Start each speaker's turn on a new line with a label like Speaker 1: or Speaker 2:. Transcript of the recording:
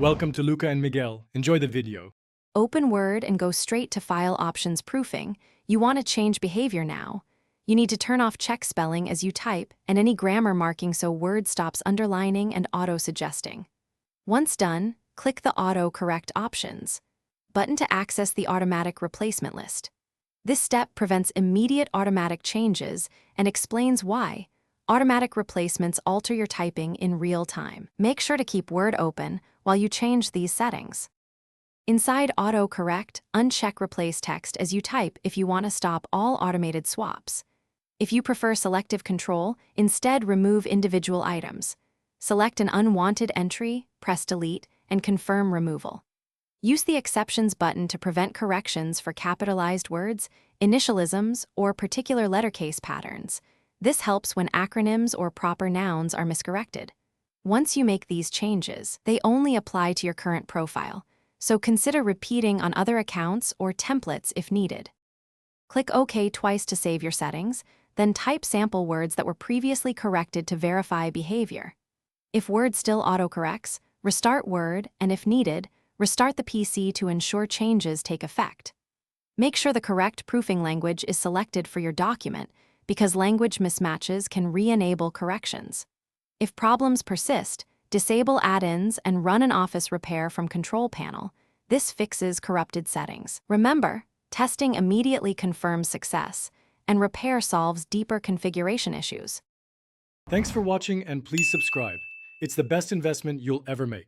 Speaker 1: Welcome to Luca and Miguel. Enjoy the video.
Speaker 2: Open Word and go straight to File Options Proofing. You want to change behavior now. You need to turn off check spelling as you type and any grammar marking so Word stops underlining and auto-suggesting. Once done, click the Auto Correct Options button to access the automatic replacement list. This step prevents immediate automatic changes and explains why. Automatic replacements alter your typing in real time. Make sure to keep Word open while you change these settings. Inside Auto Correct, uncheck Replace Text as you type if you want to stop all automated swaps. If you prefer selective control, instead remove individual items. Select an unwanted entry, press Delete, and confirm removal. Use the Exceptions button to prevent corrections for capitalized words, initialisms, or particular lettercase patterns. This helps when acronyms or proper nouns are miscorrected. Once you make these changes, they only apply to your current profile, so consider repeating on other accounts or templates if needed. Click OK twice to save your settings, then type sample words that were previously corrected to verify behavior. If Word still autocorrects, restart Word, and if needed, restart the PC to ensure changes take effect. Make sure the correct proofing language is selected for your document, because language mismatches can re-enable corrections. If problems persist, disable add-ins and run an Office repair from Control Panel. This fixes corrupted settings. Remember, testing immediately confirms success, and repair solves deeper configuration issues.
Speaker 1: Thanks for watching and please subscribe. It's the best investment you'll ever make.